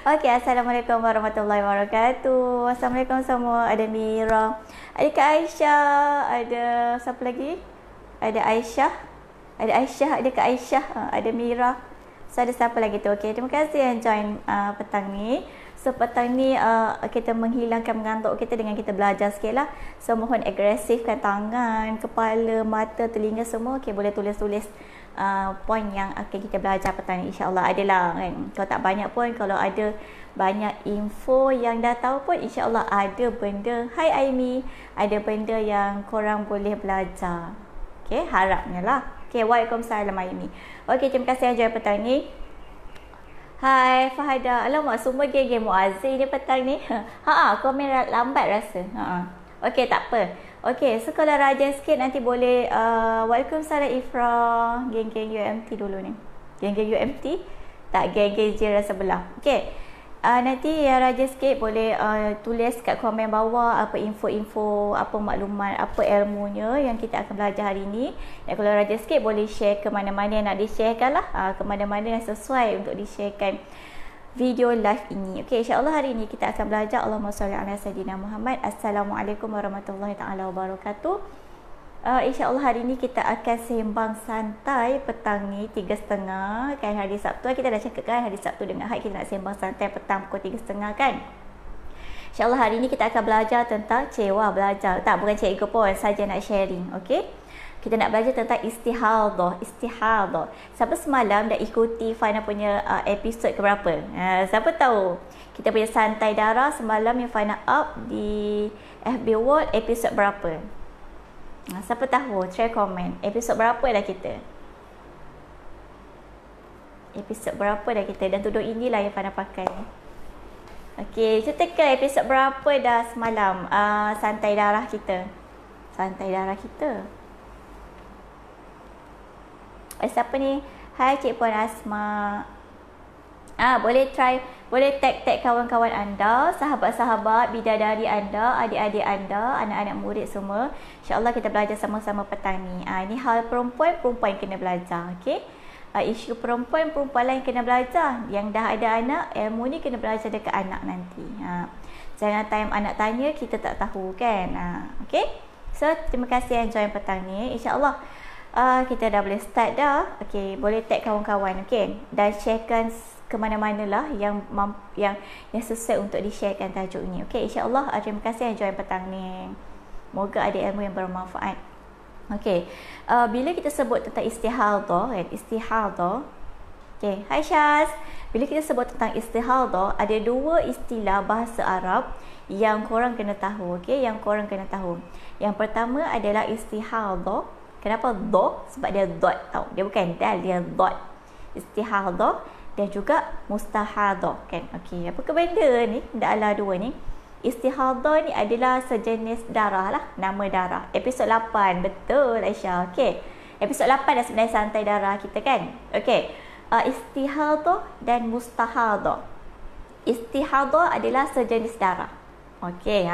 Okey, Assalamualaikum warahmatullahi wabarakatuh. Assalamualaikum semua. Ada Mira, ada Kak Aisyah, ada siapa lagi? Ada Aisyah, ada Kak Aisyah, ada Mira. So ada siapa lagi tu? Okey, terima kasih yang join petang ni. So petang ni kita menghilangkan mengantuk kita dengan kita belajar sikit lah. So mohon agresifkan tangan, kepala, mata, telinga semua. Okey, boleh tulis-tulis poin yang akan kita belajar petang ni, insyaAllah adalah kan. Kalau tak banyak pun, kalau ada banyak info yang dah tahu pun, insyaAllah ada benda, hai Aimi, ada benda yang korang boleh belajar. Okay, harapnya lah. Okay, waalaikumsalam Aimi. Okay, terima kasih yang join petang ni. Hai Fahada, alamak semua geng-geng Muazzin ni petang ni. Komen lambat rasa. Okay, tak apa. Okay, so kalau rajin sikit nanti boleh waalaikumsalam Ifrah. Geng-geng UMT dulu ni. Geng-geng UMT? Tak, geng-geng Jira sebelah. Okay, nanti yang rajin sikit boleh tulis kat komen bawah apa info-info, apa maklumat, apa ilmunya yang kita akan belajar hari ni. Dan kalau rajin sikit boleh share ke mana-mana yang nak di-sharekan lah, ke mana-mana yang sesuai untuk di-sharekan video live ini. Okey, insya-Allah hari ini kita akan belajar Allahumma shalli ala sayyidina Muhammad. Assalamualaikum warahmatullahi taala wabarakatuh. Insya-Allah hari ini kita akan sembang santai petang ni 3.30 kan, hari Sabtu. Kita dah cakap kan hari Sabtu dengan Ahad kita nak sembang santai petang pukul 3.30 kan. Insya-Allah hari ini kita akan belajar tentang belajar. Tak, bukan cikgu pun, saja nak sharing. Okey. Kita nak belajar tentang istihadah. Siapa semalam dah ikuti Fana punya episod keberapa? Siapa tahu? Kita punya santai darah semalam yang Fana up di FB World episod berapa? Siapa tahu? Try komen. Episod berapa dah kita? Episod berapa dah kita? Dan tudung inilah yang Fana pakai. Okey, kita ke episod berapa dah semalam? Santai darah kita. Siapa ni? Hai Cik Puan Asma. Boleh tag kawan-kawan anda, sahabat-sahabat, bidadari anda, adik-adik anda, anak-anak murid semua. InsyaAllah kita belajar sama-sama petang ni. Ini hal perempuan kena belajar. Okay? Isu perempuan lain kena belajar. Yang dah ada anak, ilmu ni kena belajar dekat anak nanti. Jangan time anak tanya, kita tak tahu kan. Okay? So, terima kasih yang join petang ni. InsyaAllah kita dah boleh start dah. Okay, boleh tag kawan-kawan. Okay, dan sharekan ke mana-mana lah yang sesuai untuk di-sharekan tajuk ni. Okay, insyaAllah terima kasih yang join petang ni. Moga ada ilmu yang bermanfaat. Okay, bila kita sebut tentang istihadah kan, okay, hai Syaz. Bila kita sebut tentang istihadah, ada dua istilah bahasa Arab yang korang kena tahu. Okay, yang korang kena tahu. Yang pertama adalah istihadah. Kenapa do? Sebab dia dot tau. Dia bukan dal, dia dot. Istihadah dan juga mustahadah kan. Okey, apa ke benda ni? Dah dua ni. Istihadah ni adalah sejenis darah lah, nama darah. Episod 8, betul Aisyah. Okey. Episod 8 dah sebenarnya santai darah kita kan. Okey. Istihadah dan mustahadah. Istihadah adalah sejenis darah. Okey,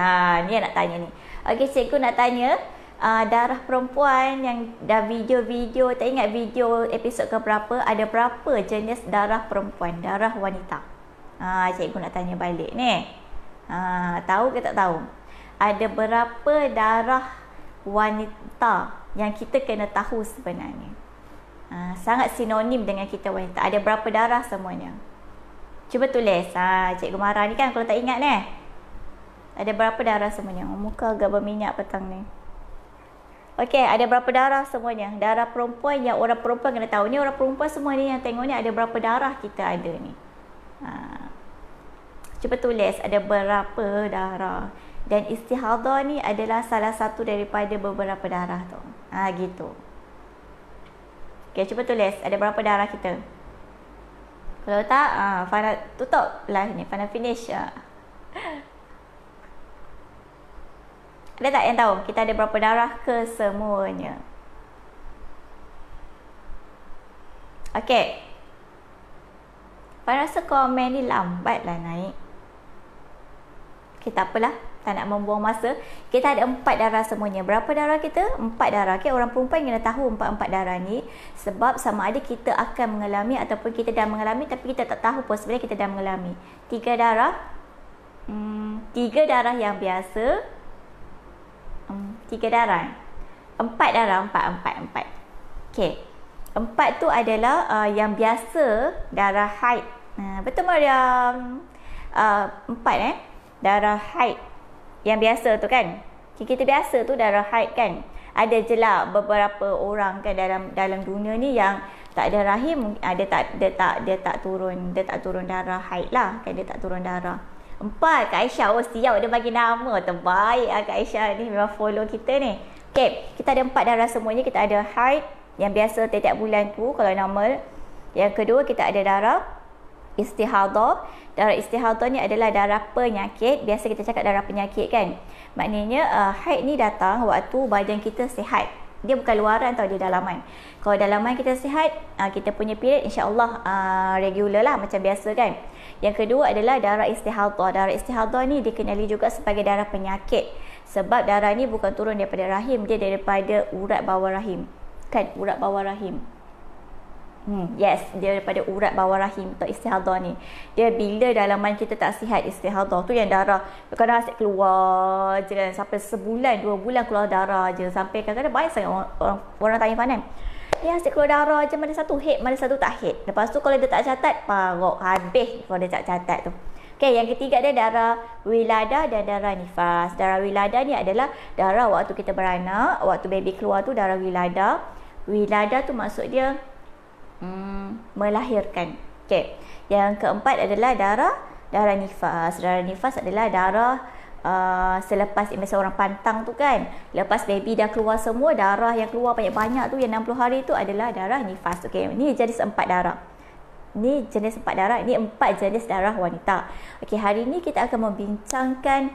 ni yang nak tanya ni. Okey, cikgu nak tanya darah perempuan yang dah video-video, tak ingat video episod ke berapa, ada berapa jenis darah perempuan, darah wanita? Cikgu nak tanya balik ni. Tahu ke tak tahu? Ada berapa darah wanita yang kita kena tahu sebenarnya? Sangat sinonim dengan kita wanita. Ada berapa darah semuanya? Cuba tulis. Cikgu marah ni kan kalau tak ingat ni. Ada berapa darah semuanya? Muka agak berminyak petang ni. Okey, ada berapa darah semuanya? Darah perempuan yang orang perempuan kena tahu. Ni orang perempuan semua ni yang tengok ni, ada berapa darah kita ada ni. Cuba tulis ada berapa darah. Dan istihadah ni adalah salah satu daripada beberapa darah tu. Gitu. Okey, cuba tulis ada berapa darah kita. Kalau tak, Fana tutup live ni. Fana finish. Ada tak yang tahu kita ada berapa darah kesemuanya? Okey. Fana rasa komen ni lambat lah naik. Okey, tak apalah. tak nak membuang masa. Kita ada 4 darah semuanya. Berapa darah kita? 4 darah. Okay? Orang perempuan kena tahu 4 darah ni. Sebab sama ada kita akan mengalami ataupun kita dah mengalami tapi kita tak tahu pun sebenarnya kita dah mengalami. 3 darah. 3 darah yang biasa. 3 darah. 4 darah. 4. Okay. 4 tu adalah yang biasa darah haid. Betul Mariam? 4 darah haid yang biasa tu kan. Kita biasa tu darah haid kan. Ada je lah beberapa orang kan dalam dunia ni yang tak ada rahim, dia tak turun darah haid lah kan, dia tak turun darah. 4 Kak Aisyah, oh siap dia bagi nama, terbaik Kak Aisyah ni, memang follow kita ni. Okay, kita ada 4 darah semuanya. Kita ada haid yang biasa tiap bulan tu kalau normal. Yang kedua kita ada darah istihadah. Darah istihadah ni adalah darah penyakit. Biasa kita cakap darah penyakit kan. Maknanya haid ni datang waktu badan kita sihat. Dia bukan luaran tau, dia dalaman. Kalau dalaman kita sihat, kita punya period insya-Allah regular lah macam biasa kan. Yang kedua adalah darah istihadah. Darah istihadah ni dikenali juga sebagai darah penyakit. Sebab darah ni bukan turun daripada rahim, dia daripada urat bawah rahim. Kan, urat bawah rahim. Yes, dia daripada urat bawah rahim atau istihadah ni. Dia bila dalaman kita tak sihat, istihadah tu yang darah kadang-kadang asyik keluar je kan, sampai sebulan 2 bulan keluar darah je, sampai kadang-kadang banyak sangat orang tanya Fanan, dia asyik keluar darah je, mana satu head mana satu tak head. Lepas tu kalau dia tak catat, parok habis kalau dia tak catat tu. Okay, yang ketiga ada darah wiladah dan darah nifas. Darah wiladah ni adalah darah waktu kita beranak, waktu baby keluar tu darah wiladah. Wiladah tu maksud dia melahirkan. Okay. Yang keempat adalah darah nifas. Darah nifas adalah darah selepas misalnya orang pantang tu kan, lepas baby dah keluar semua, darah yang keluar banyak-banyak tu yang 60 hari tu adalah darah nifas. Okay. Ni jenis 4 darah. Ni jenis 4 darah. Ini 4 jenis darah wanita. Okay, hari ni kita akan membincangkan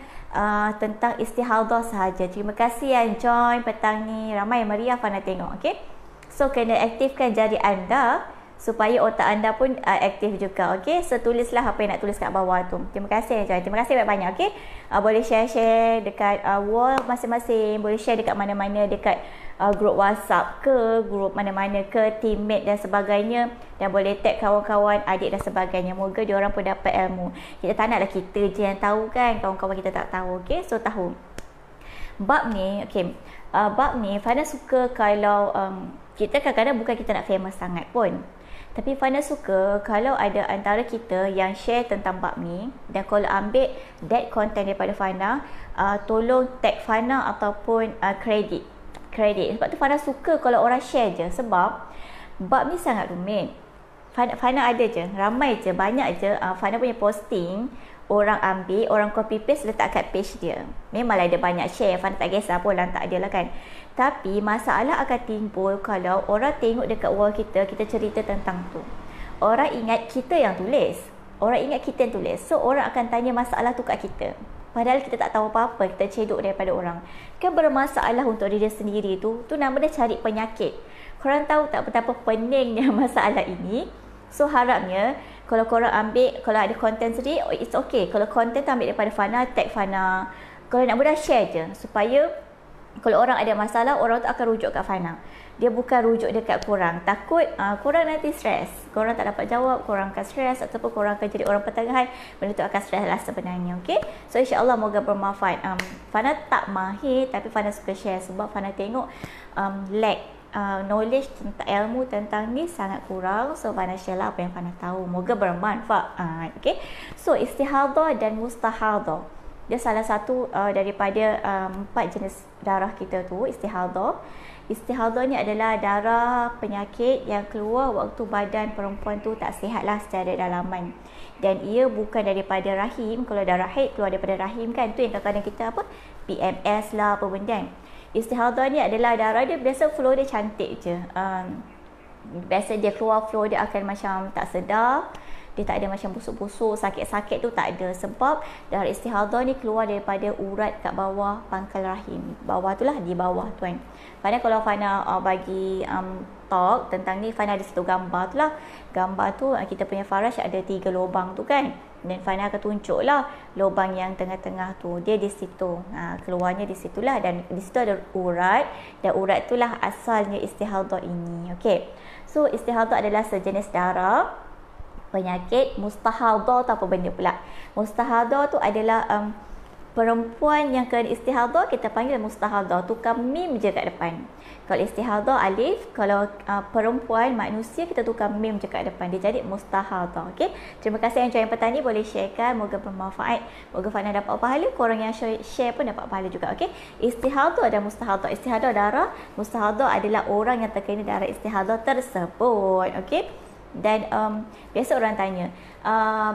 tentang istihadah sahaja. Terima kasih yang join petang ni. Ramai yang meriah Fana tengok. Okay. So, kena aktifkan jari anda supaya otak anda pun aktif juga. Okay. So, tulislah apa yang nak tulis kat bawah tu. Terima kasih yang join. Terima kasih banyak-banyak. Okay. Boleh share-share dekat wall masing-masing. Boleh share dekat mana-mana, dekat grup WhatsApp ke, grup mana-mana ke, teammate dan sebagainya. Dan boleh tag kawan-kawan, adik dan sebagainya. Moga diorang pun dapat ilmu. Kita tak naklah kita je yang tahu kan, kawan-kawan kita tak tahu. Okay, so tahu. Bab ni, okay. Bab ni, Fana suka kalau kita kadang-kadang bukan kita nak famous sangat pun. Tapi Fana suka kalau ada antara kita yang share tentang bab ni, dan kalau ambil that content daripada Fana, tolong tag Fana ataupun kredit. Sebab tu Fana suka kalau orang share je, sebab bab ni sangat rumit. Fana ada je, ramai je, banyak je Fana punya posting, orang ambil, orang copy paste letak kat page dia. Memanglah ada banyak share, Fana tak kisah pun, lantak dia lah kan. Tapi masalah akan timbul kalau orang tengok dekat wall kita cerita tentang tu. Orang ingat kita yang tulis. So orang akan tanya masalah tu kat kita. Padahal kita tak tahu apa-apa, kita cedok daripada orang. Kan bermasalah untuk diri sendiri tu nama dia cari penyakit. Korang tahu tak betapa peningnya masalah ini? So harapnya kalau korang ambil, kalau ada konten sendiri, it's okay. Kalau konten tu ambil daripada Fana, tag Fana. Kalau nak mudah share je, supaya kalau orang ada masalah, orang tu akan rujuk kat Fana. Dia bukan rujuk dekat korang. Takut korang nanti stres. Korang tak dapat jawab, korang akan stres, ataupun korang akan jadi orang pertengahan. Benda tu akan stres lah sebenarnya. Okay? So insyaAllah moga bermanfaat. Fana tak mahir, tapi Fana suka share. Sebab Fana tengok lack knowledge tentang ilmu tentang ni sangat kurang. So Fana share lah apa yang Fana tahu. Moga bermanfaat. Okay? So istihadah dan mustahadah, dia salah satu daripada 4 jenis darah kita tu, istihadah. Istihadah ni adalah darah penyakit yang keluar waktu badan perempuan tu tak sihat lah secara dalaman. Dan ia bukan daripada rahim. Kalau darah haid keluar daripada rahim kan, tu yang kadang-kadang kita PMS lah, apa benda kan. Istihadah ni adalah darah dia biasa flow dia cantik je. Biasa dia keluar flow dia akan macam tak sedar. Dia tak ada macam busuk-busuk, sakit-sakit tu tak ada. Sebab darah istihadah ni keluar daripada urat kat bawah pangkal rahim. Bawah tu lah, di bawah tu kan. Padahal kalau Fana bagi talk tentang ni, Fana ada satu gambar tu lah. Gambar tu kita punya Farash ada 3 lubang tu kan. Dan Fana akan tunjuk lah lubang yang tengah-tengah tu. Dia di situ. Keluarnya di situlah. Dan di situ ada urat. Dan urat tu lah asalnya istihadah ini. Okay. So istihadah adalah sejenis darah. Penyakit mustahadah tu apa benda pula? Mustahadah tu adalah perempuan yang kena istihadah, kita panggil mustahadah. Tukar mim je kat depan. Kalau istihadah alif, kalau perempuan manusia kita tukar mim je kat depan. Dia jadi mustahadah. Okey. Terima kasih yang join petang ni, boleh sharekan, moga bermanfaat. Moga Fana dapat pahala, korang yang share pun dapat pahala juga. Okey. Istihadah dan mustahadah. Istihadah darah, mustahadah adalah orang yang terkena darah istihadah tersebut. Okey. Dan biasa orang tanya,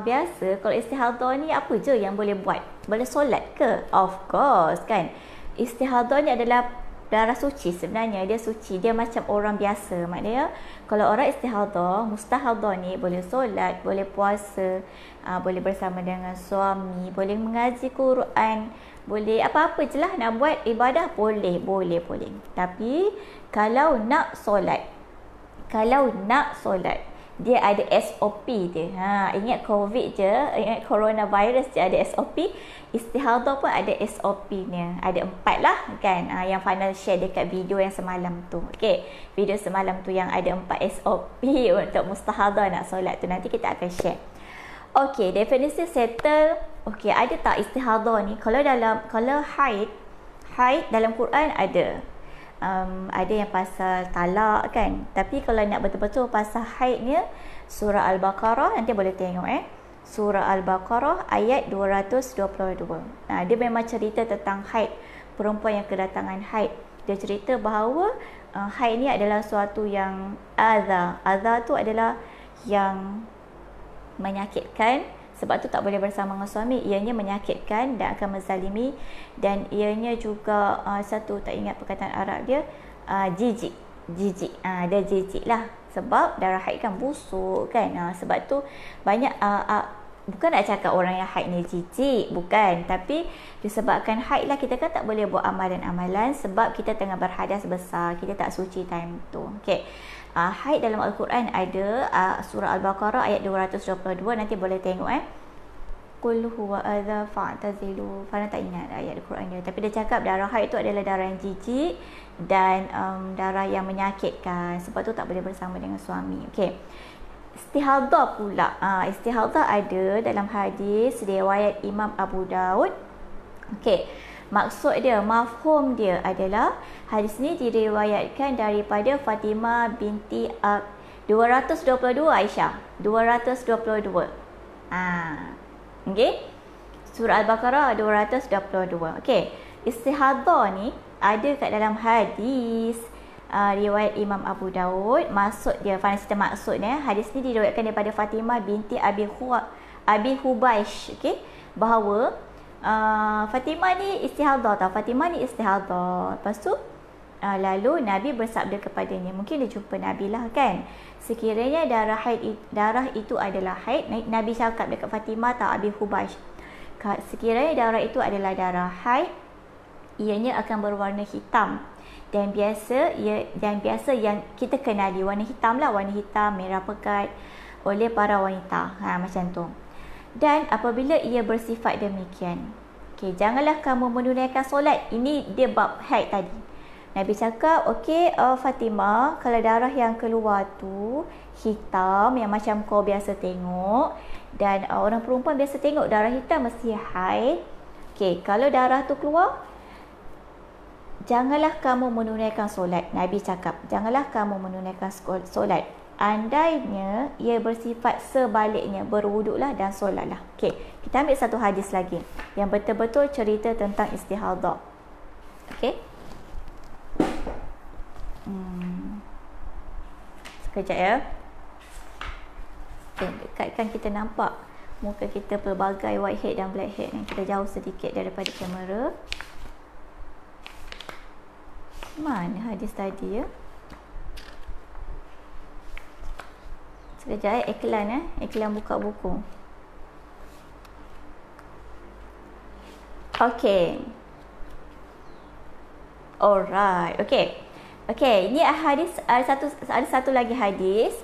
biasa kalau istihadah ni apa je yang boleh buat? Boleh solat ke? Of course kan. Istihadah ni adalah darah suci sebenarnya. Dia suci, dia macam orang biasa. Maknanya kalau orang istihadah, mustahadah ni boleh solat, boleh puasa, boleh bersama dengan suami, boleh mengaji Quran, boleh apa-apa je lah nak buat ibadah, boleh. Tapi kalau nak solat, dia ada SOP dia. Ingat COVID je, ingat coronavirus je ada SOP. Istihadah pun ada SOP-nya. Ada 4 lah kan. Yang Fana share dekat video yang semalam tu. Okay. Video semalam tu yang ada 4 SOP untuk mustahadah nak solat tu. Nanti kita akan share. Okay, definisi settle. Okay, ada tak istihadah ni? Kalau haid dalam Quran ada. Ada yang pasal talak kan. Tapi kalau nak betul-betul pasal haidnya, surah Al-Baqarah, nanti boleh tengok surah Al-Baqarah ayat 222. Dia memang cerita tentang haid, perempuan yang kedatangan haid. Dia cerita bahawa haid ni adalah suatu yang adha tu adalah yang menyakitkan. Sebab tu tak boleh bersama dengan suami. Ianya menyakitkan dan akan menzalimi. Dan ianya juga satu, tak ingat perkataan Arab dia, jijik. Dia jijik lah. Sebab darah haid kan busuk kan. Sebab tu banyak bukan nak cakap orang yang haid ni jijik, bukan. Tapi disebabkan haid lah, kita kan tak boleh buat amalan-amalan sebab kita tengah berhadas besar. Kita tak suci time tu. Okay. Haid dalam Al-Quran ada surah Al-Baqarah ayat 222. Nanti boleh tengok Qul huwa adha fa'tazilu. Fana tak ingat ayat Al-Quran dia. Tapi dia cakap darah haid tu adalah darah yang jijik dan darah yang menyakitkan. Sebab tu tak boleh bersama dengan suami. Okay. Istihadah pula. Istihadah ada dalam hadis riwayat Imam Abu Daud. Okay. Maksud dia, mafhum dia adalah hadis ni diriwayatkan daripada Fatimah binti 222 Aisyah. 222. Okey. Surah Al-Baqarah 222. Okey. Istihadah ni ada kat dalam hadis riwayat Imam Abu Daud. Maksud dia, cerita maksudnya, hadis ni diriwayatkan daripada Fatimah binti Abi Hubaish. Okey. Bahawa Fatimah ni istihadah tau. Lepas tu lalu Nabi bersabda kepadanya, mungkin dia jumpa Nabi lah kan, sekiranya darah itu adalah haid. Nabi cakap dekat Fatimah tau, Abi Hubash, sekiranya darah itu adalah darah haid, ianya akan berwarna hitam. Dan biasa yang kita kenali warna hitam lah, warna hitam merah pekat oleh para wanita. Macam tu. Dan apabila ia bersifat demikian, okay, janganlah kamu menunaikan solat. Ini dia bab haid tadi. Nabi cakap, okay, Fatimah, kalau darah yang keluar tu hitam, yang macam kau biasa tengok, dan orang perempuan biasa tengok darah hitam mesti haid. Okay, kalau darah tu keluar, janganlah kamu menunaikan solat. Nabi cakap, janganlah kamu menunaikan solat. Andainya ia bersifat sebaliknya, berwuduklah dan solatlah. Okey, kita ambil satu hadis lagi yang betul-betul cerita tentang istihadah. Okey. Sekejap ya. Okay, dekatkan, kita nampak muka kita pelbagai whitehead dan blackhead. Kita jauh sedikit daripada kamera. Mana hadis tadi ya? Sekejap iklan iklan buka buku. Okay. Alright. Okay. Okey, ini hadis ada satu lagi hadis.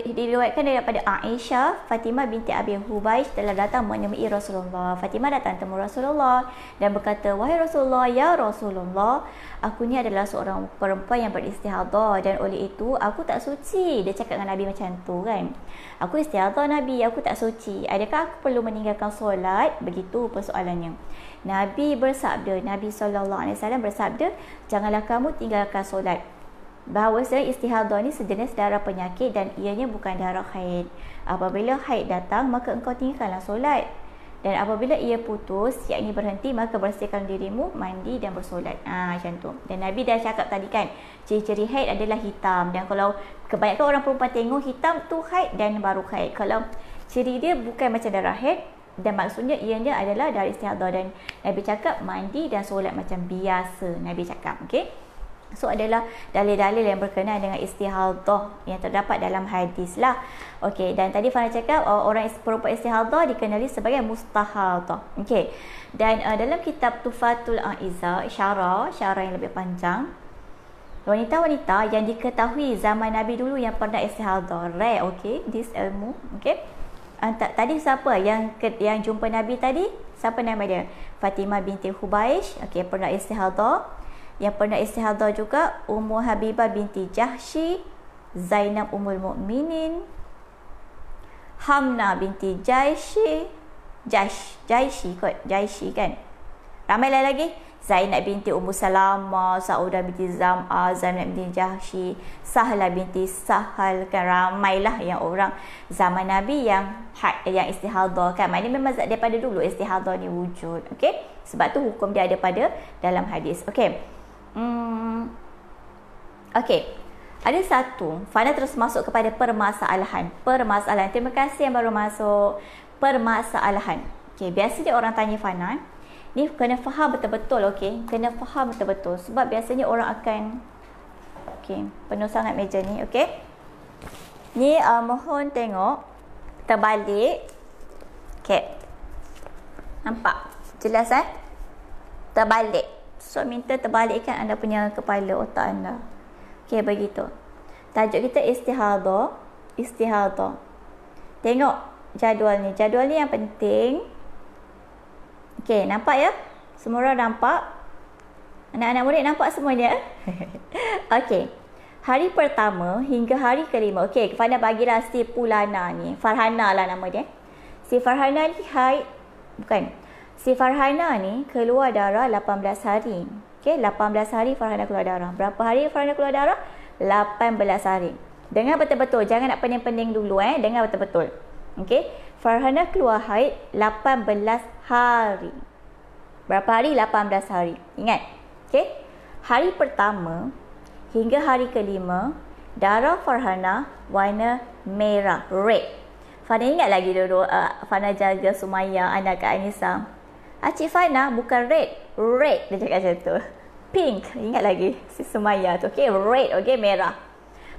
Diriwayatkan daripada Aisyah, Fatimah binti Abi Hubaysh telah datang menemui Rasulullah. Fatimah datang temu Rasulullah dan berkata, "Wahai Rasulullah, ya Rasulullah, aku ni adalah seorang perempuan yang beristihadah dan oleh itu aku tak suci." Dia cakap dengan Nabi macam tu kan. "Aku istihadah Nabi, aku tak suci. Adakah aku perlu meninggalkan solat?" Begitu persoalannya. Nabi bersabda, Nabi SAW bersabda, "Janganlah kamu tinggalkan solat." Bahawasanya istihadah ni sejenis darah penyakit dan ianya bukan darah haid. Apabila haid datang, maka engkau tinggalkanlah solat. Dan apabila ia putus, yakni berhenti, maka bersihkan dirimu, mandi dan bersolat. Macam tu. Dan Nabi dah cakap tadi kan, ciri-ciri haid adalah hitam. Dan kalau kebanyakan orang perempuan tengok hitam tu haid dan baru haid. Kalau ciri dia bukan macam darah haid, dan maksudnya ianya adalah darah istihadah. Dan Nabi cakap mandi dan solat macam biasa. Nabi cakap, okey. So adalah dalil-dalil yang berkenaan dengan istihadah yang terdapat dalam hadis lah. Okey, dan tadi Fana cakap orang perempuan istihadah dikenali sebagai mustahadah. Okey. Dan dalam kitab Tufatul Aiza, syarah yang lebih panjang, wanita-wanita yang diketahui zaman Nabi dulu yang pernah istihadah, rare, okey, this ilmu, okey. Tadi siapa yang jumpa Nabi tadi? Siapa nama dia? Fatimah binti Hubaysh, okey, pernah istihadah. Yang pernah istihadah juga Ummu Habibah binti Jahsy, Zainab Ummul Mukminin, Hamna binti Jahsy kan. Ramai lagi. Zainab binti Ummu Salamah, Saudah binti Zam'ah, Zainab binti Jahsy, Sahlah binti Sahal kan. Ramailah yang orang zaman Nabi yang istihadah kan. Maknanya memang daripada dulu istihadah ni wujud. Okey. Sebab tu hukum dia ada pada dalam hadis. Okey. Okey. Ada satu, Fana terus masuk kepada permasalahan. Terima kasih yang baru masuk. Permasalahan. Okey, biasanya orang tanya Fana, ni kena faham betul-betul, okey? Kena faham betul-betul sebab biasanya orang akan okey, penuh sangat meja ni, okey? Ni mohon tengok terbalik. Okey. Nampak? Jelas Terbalik. So minta terbalikkan anda punya kepala otak anda. Okey, begitu. Tajuk kita istihadah. Tengok jadual ni. Jadual ni yang penting. Okey, nampak ya? Semua orang nampak? Anak-anak murid nampak semuanya? Okey. Hari pertama hingga hari kelima. Okey, Fana bagilah si Pulana ni. Farhana lah nama dia. Si Farhana ni Si Farhana ni keluar darah 18 hari. Okey, 18 hari Farhana keluar darah. Berapa hari Farhana keluar darah? 18 hari. Dengar betul-betul, jangan nak pening-pening dulu dengar betul-betul. Okey, Farhana keluar haid 18 hari. Berapa hari? 18 hari. Ingat. Okey. Hari pertama hingga hari kelima, darah Farhana warna merah, red. Fana ingat lagi dulu Fana jaga Sumaya, anak Kak Anissa. Cik Fana bukan red. Dia cakap macam tu. Pink. Ingat lagi si Sumaya tu. Okay, red. Okay, merah.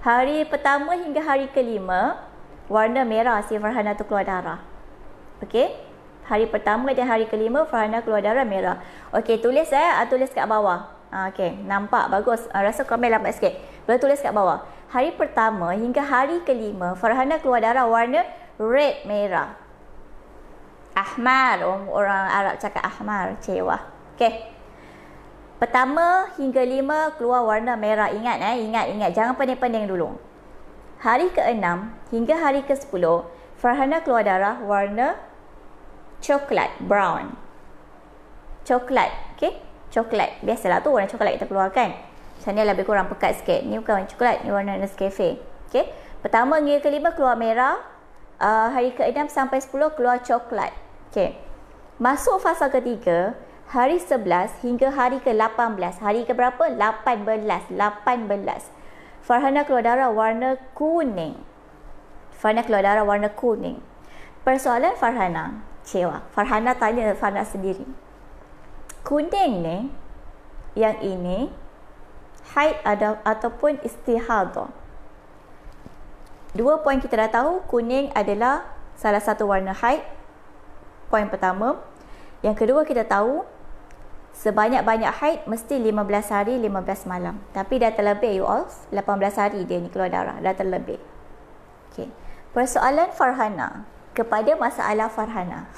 Hari pertama hingga hari kelima, warna merah si Farhana tu keluar darah. Okay. Hari pertama dan hari kelima, Farhana keluar darah merah. Okay, tulis tulis kat bawah. Okay, nampak? Bagus. Rasa komen lambat sikit. Boleh tulis kat bawah. Hari pertama hingga hari kelima, Farhana keluar darah warna red, merah. Ahmar, orang Arab cakap ahmar, cewa. Okey. Pertama hingga 5 keluar warna merah. Ingat jangan pening-pening dulu. Hari ke-6 hingga hari ke-10, Farhana keluar darah warna coklat, brown. Coklat, okey? Coklat. Biasalah tu warna coklat kita keluarkan. Sana lebih kurang pekat sikit. Ni bukan warna coklat, ni warna Nescafe. Okey? Pertama hingga ke-5 keluar merah. Hari ke-6 sampai 10 keluar coklat. Okey. Masuk fasa ketiga, hari 11 hingga hari ke-18. Hari ke berapa? 18. Farhana keluar darah warna kuning. Persoalan Farhana, cewa. Farhana tanya Farhana sendiri. Kuning ni, yang ini haid ataupun istihadah? Dua poin kita dah tahu, kuning adalah salah satu warna haid. Poin pertama. Yang kedua kita tahu, Sebanyak-banyak haid mesti 15 hari 15 malam. Tapi dah terlebih you all, 18 hari dia ni keluar darah, dah terlebih. Okey. Persoalan Farhana kepada masalah Farhana.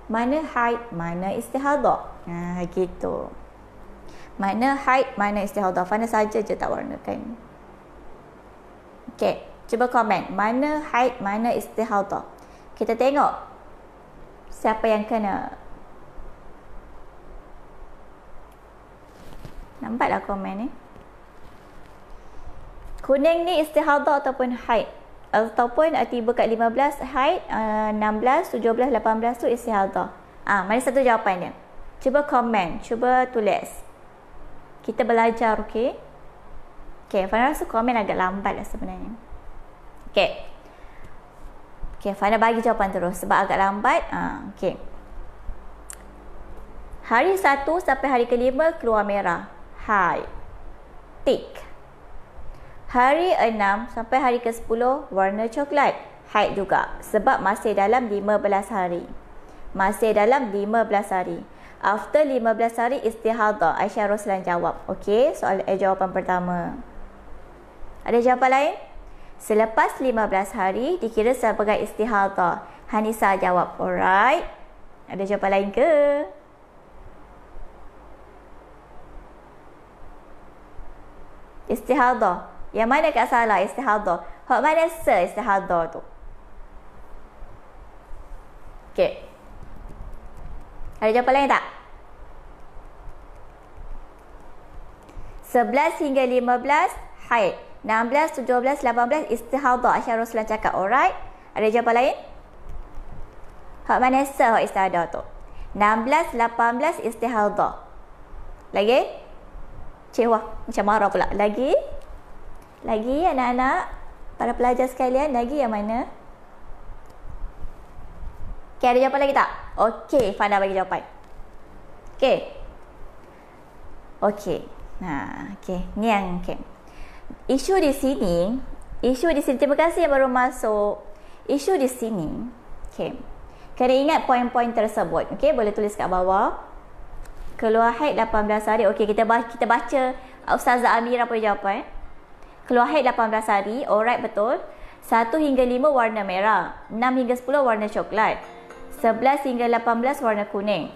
Mana haid, mana istihadah? Gitu. Mana haid, mana istihadah? Farhana saja je tak warnakan. Okey, cuba komen. Mana haid, mana istihadah? Kita tengok siapa yang kena. Nampaklah komen ni. Kuning ni istihadah ataupun haid. Ataupun tiba kat 15 haid, 16, 17, 18 tu istihadah. Mana satu jawapan dia? Cuba komen, cuba tulis. Kita belajar, okey? Okey, Farhana rasa komen agak lambat lah sebenarnya. Okey. Okey, Farhana bagi jawapan terus sebab agak lambat. Okey. Hari 1 sampai hari ke-5 keluar merah. Haid. Tick. Hari 6 sampai hari ke-10 warna coklat. Haid juga. Sebab masih dalam 15 hari. Masih dalam 15 hari. After 15 hari istihadah. Aisyah Roslan jawab. Okey, soal jawapan pertama. Ada jawapan lain? Selepas 15 hari dikira sebagai istihadah. Hanisa jawab. Alright. Ada jawapan lain ke? Istihadah. Yang mana kat salah istihadah? Hak mana istihadah tu? Okey. Ada jawapan lain tak? 11 hingga 15 haid. 16, 17, 18 istihadah. Aisyah Roslan cakap alright. Ada jawapan lain? Hak mana hak istihadah tu? 16, 18 istihadah. Lagi? Wah, macam marah pula. Lagi anak-anak, para pelajar sekalian, lagi yang mana? Okay, ada jawapan lagi tak? Okay, Farhana bagi jawapan. Okay. Ni yang okay. Isu di sini, terima kasih yang baru masuk. Isu di sini, okay. Kena ingat poin-poin tersebut. Okay, boleh tulis kat bawah. Keluar haid 18 hari. Okey, kita baca Ustazah Amira punya jawapan. Keluar haid 18 hari. Alright, betul. 1 hingga 5 warna merah. 6 hingga 10 warna coklat. 11 hingga 18 warna kuning.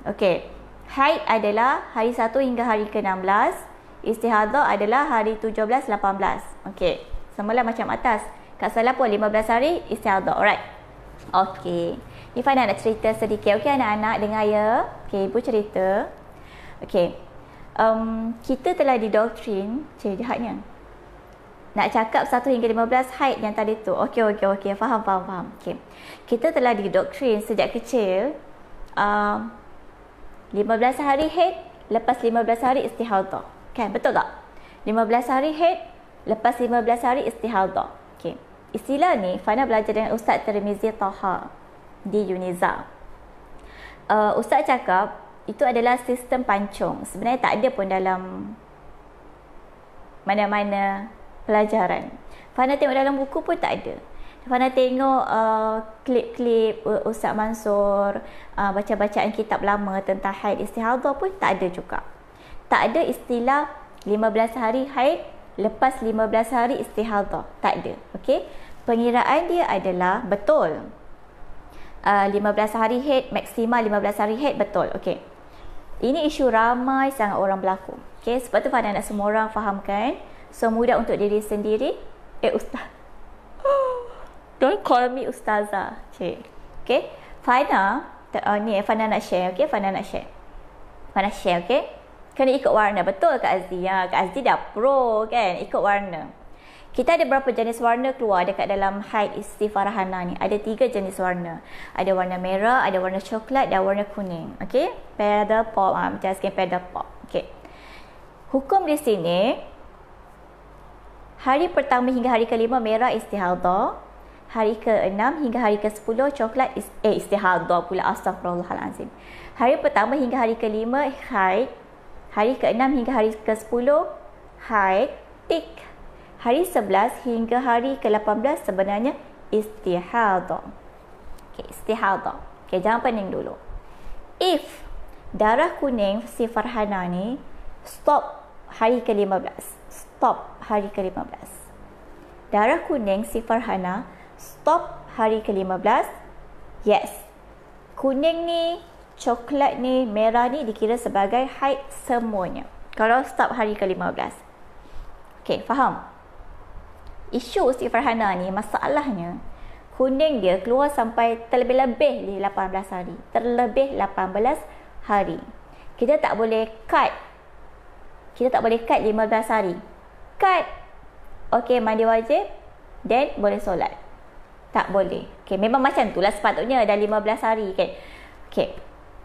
Okey. Haid adalah hari 1 hingga hari ke-16. Istihadah adalah hari 17, 18. Okey. Semula macam atas. Kat salah pun 15 hari istihadah. Alright. Okey. Ni Farhana nak cerita sedikit. Okey anak-anak, dengar ya. Okey, ibu cerita. Okey. Kita telah didoktrin, jahatnya. Nak cakap 1 hingga 15 haid yang tadi tu. Okey. Faham. Okey. Kita telah didoktrin sejak kecil 15 hari haid, lepas 15 hari istihadah. Kan, betul tak? 15 hari haid, lepas 15 hari istihadah. Okey. Istilah ni Farhana belajar dengan Ustaz Tirmizi Taha di Uniza. Ustaz cakap itu adalah sistem pancung. Sebenarnya tak ada pun dalam mana-mana pelajaran. Farhana tengok dalam buku pun tak ada. Farhana tengok klip-klip Ustaz Mansur, baca-bacaan kitab lama tentang haid istihadah pun tak ada juga. Tak ada istilah 15 hari haid lepas 15 hari istihadah. Tak ada. Okey. Pengiraan dia adalah betul. 15 hari haid, maksimal 15 hari haid, betul. Okey. Ini isu ramai sangat orang berlaku. Okey, sebab tu Farhana nak semua orang fahamkan. So mudah untuk diri sendiri. Ustaz. Don't call me ustazah. Cik. Okey. Farhana ni Farhana nak share. Okey, Farhana nak share. Farhana share, okey. Kena ikut warna. Betul Kak Azzi. Ya, Kak Azzi dah pro kan. Ikut warna. Kita ada berapa jenis warna keluar dekat dalam haid isti Farhana ni. Ada 3 jenis warna. Ada warna merah, ada warna coklat dan warna kuning. Okey? Paddle pop. Macam sikit paddle pop. Okey. Hukum di sini, hari pertama hingga hari ke-5 merah istihadah. Hari ke-6 hingga hari ke-10 coklat istihadah pula. Astaghfirullahalazim. Hari pertama hingga hari ke-5 haid. Hari ke-6 hingga hari ke-10 haid. Tik. Hari 11 hingga hari ke-18 sebenarnya istihadah. Okey, istihadah. Okey, jangan pening dulu. If darah kuning si Farhana ni stop hari ke-15. Stop hari ke-15. Darah kuning si Farhana stop hari ke-15. Yes. Kuning ni, coklat ni, merah ni dikira sebagai haid semuanya. Kalau stop hari ke-15. Okey, faham? Isu si Farhana ni, masalahnya kuning dia keluar sampai terlebih-lebih 18 hari. Terlebih 18 hari. Kita tak boleh cut. Kita tak boleh cut 15 hari. Cut. Okey, mandi wajib. Then boleh solat. Tak boleh. Okey, memang macam tu lah sepatutnya dah 15 hari kan. Okey.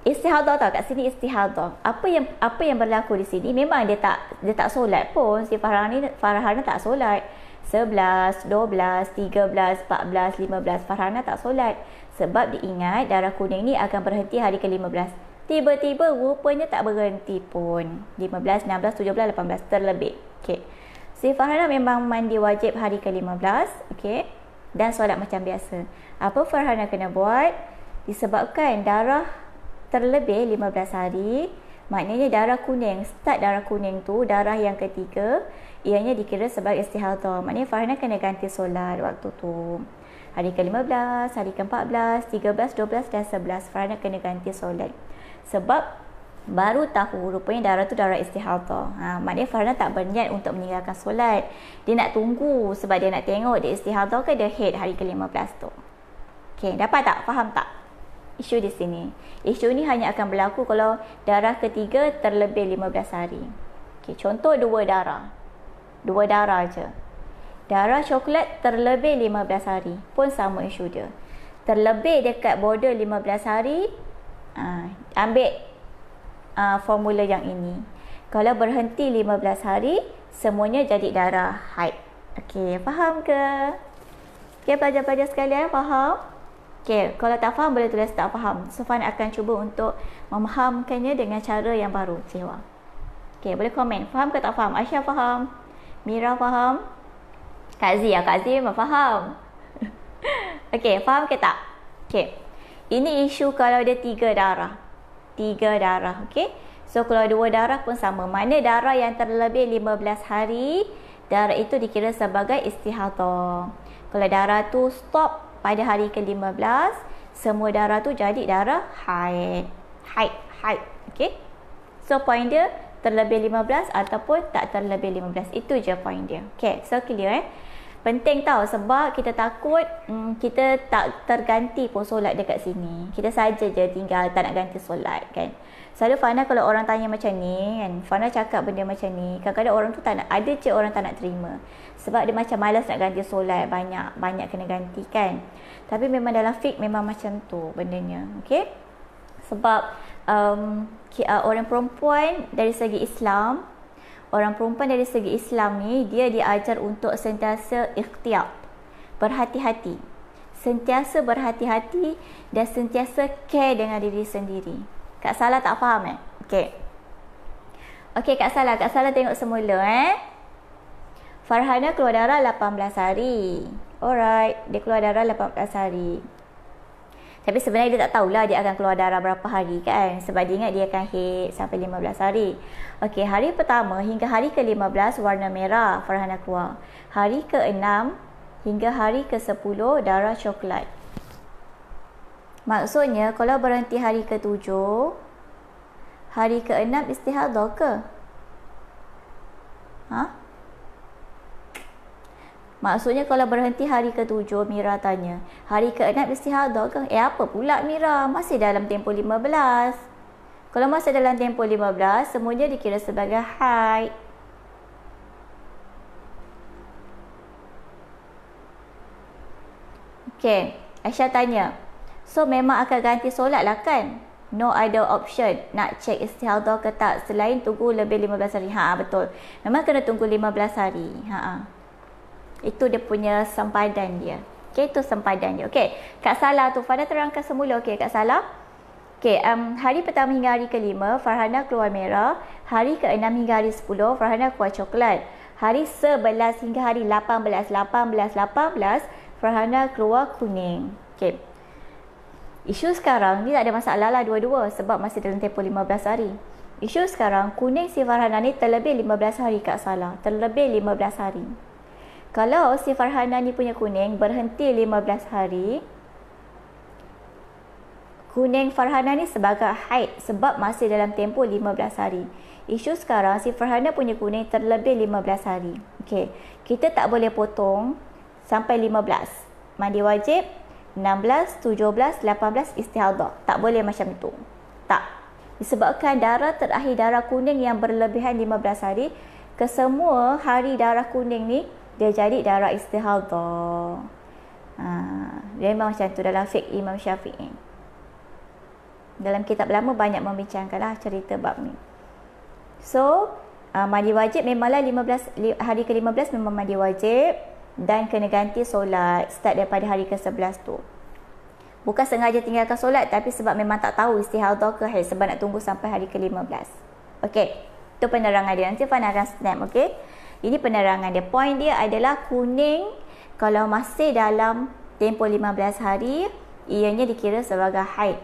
Istihadah tau, kat sini istihadah. Apa yang berlaku di sini memang dia tak solat pun. Si Farhana tak solat. 11, 12, 13, 14, 15 Farhana tak solat. Sebab diingat darah kuning ni akan berhenti hari ke-15. Tiba-tiba rupanya tak berhenti pun. 15, 16, 17, 18 terlebih. Okey. Si Farhana memang mandi wajib hari ke-15, okey. Dan solat macam biasa. Apa Farhana kena buat? Disebabkan darah terlebih 15 hari, maknanya darah kuning, start darah kuning tu, darah yang ketiga, ianya dikira sebagai istihadah. Maknanya Farhana kena ganti solat waktu tu. Hari ke-15, hari ke-14, 13, 12 dan 11 Farhana kena ganti solat. Sebab baru tahu rupanya darah tu darah istihadah. Maknanya Farhana tak berniat untuk meninggalkan solat. Dia nak tunggu sebab dia nak tengok dia istihadah ke dia haid hari ke-15 tu. Okey, dapat tak? Faham tak? Isu di sini. Isu ni hanya akan berlaku kalau darah ketiga terlebih 15 hari. Okey, contoh dua darah. Dua darah je. Darah coklat terlebih 15 hari pun sama isu dia. Terlebih dekat border 15 hari, ambil formula yang ini. Kalau berhenti 15 hari, semuanya jadi darah haid. Okey, faham ke? Okey, pelajar-pelajar sekalian, faham? Okey, kalau tak faham boleh tulis tak faham. Sufan akan cuba untuk memahamkannya dengan cara yang baru. Sewa. Okey, boleh komen. Faham ke tak faham? Aisyah faham? Mira faham? Kak Z memang faham. Okey, faham ke tak? Okey. Ini isu kalau ada 3 darah. 3 darah, okey? So, kalau 2 darah pun sama. Mana darah yang terlebih 15 hari, darah itu dikira sebagai istihadah. Kalau darah tu stop pada hari ke-15, semua darah tu jadi darah haid. Haid. Okey? So, point dia terlebih 15 ataupun tak terlebih 15. Itu je point dia. Okey, so clear Penting tau sebab kita takut kita tak terganti pun solat dekat sini. Kita saja je tinggal tak nak ganti solat kan. Selalu Fana kalau orang tanya macam ni kan, Fana cakap benda macam ni, kadang-kadang orang tu tak nak, ada je orang tak nak terima. Sebab dia macam malas nak ganti solat, banyak kena ganti kan. Tapi memang dalam fiqh memang macam tu bendanya. Okey? Sebab orang perempuan dari segi Islam, orang perempuan dari segi Islam ni, dia diajar untuk sentiasa ikhtiyat, berhati-hati. Sentiasa berhati-hati dan sentiasa care dengan diri sendiri. Kak Salah tak faham Okey. Okey Kak Salah tengok semula Farhana keluar darah 18 hari. Alright, dia keluar darah 18 hari. Tapi sebenarnya dia tak tahulah dia akan keluar darah berapa hari kan. Sebab dia ingat dia akan haid sampai 15 hari. Okey, hari pertama hingga hari ke-15 warna merah Farhana keluar. Hari ke-6 hingga hari ke-10 darah coklat. Maksudnya kalau berhenti hari ke-7, hari ke-6 istihadah ke? Maksudnya kalau berhenti hari ke-7, Mira tanya, hari ke-6 istihadah ke? Apa pula Mira? Masih dalam tempoh 15. Kalau masih dalam tempoh 15, semuanya dikira sebagai haid. Okey, Aisyah tanya, so memang akan ganti solat lah kan? No ada option nak cek istihadah ke tak selain tunggu lebih 15 hari. Betul. Memang kena tunggu 15 hari. Itu dia punya sempadan dia. Okey, itu sempadan dia. Okey, Kak Salah tu Farhana terangkan semula. Okey, Kak Salah. Okey, hari pertama hingga hari ke-5 Farhana keluar merah. Hari ke-6 hingga hari 10 Farhana keluar coklat. Hari 11 hingga hari 18 Farhana keluar kuning. Okey. Isu sekarang ni tak ada masalah lah dua-dua sebab masih dalam tempoh 15 hari. Isu sekarang, kuning si Farhana ni terlebih 15 hari Kak Salah. Terlebih 15 hari. Kalau si Farhana ni punya kuning berhenti 15 hari, kuning Farhana ni sebagai haid sebab masih dalam tempoh 15 hari. Isu sekarang, si Farhana punya kuning terlebih 15 hari. Okey, kita tak boleh potong sampai 15. Mandi wajib 16, 17, 18 istihadah. Tak boleh macam tu. Tak. Disebabkan darah terakhir darah kuning yang berlebihan 15 hari, kesemua hari darah kuning ni dia jadi darah istihadah. Dia memang macam tu dalam fiqh Imam Syafi'i. Dalam kitab lama banyak membincangkanlah cerita bab ni. So, mandi wajib memanglah 15 hari ke-15 memang mandi wajib dan kena ganti solat start daripada hari ke-11 tu. Bukan sengaja tinggalkan solat tapi sebab memang tak tahu istihadah ke haid sebab nak tunggu sampai hari ke-15. Okey, itu penerangan dia. Nanti Fana akan snap, okey? Ini penerangan dia. Point dia adalah kuning kalau masih dalam tempoh 15 hari ianya dikira sebagai haid.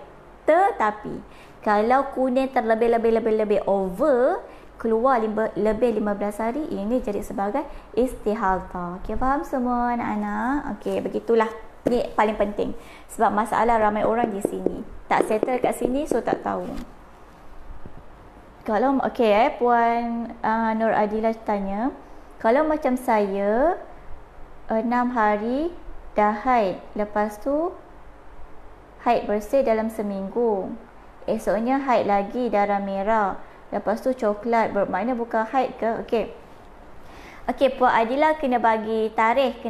Tetapi kalau kuning terlebih over keluar lebih 15 hari, ini jadi sebagai istihadah. Okey, faham semua anak-anak? Okey, begitulah. Ini paling penting. Sebab masalah ramai orang di sini. Tak settle kat sini, so tak tahu. Kalau, okey Puan Nur Adila tanya, kalau macam saya 6 hari dah haid, lepas tu haid bersih dalam seminggu, esoknya haid lagi darah merah, lepas tu coklat, bermakna bukan haid ke? Okey. Okey, Puan Adila kena bagi tarikh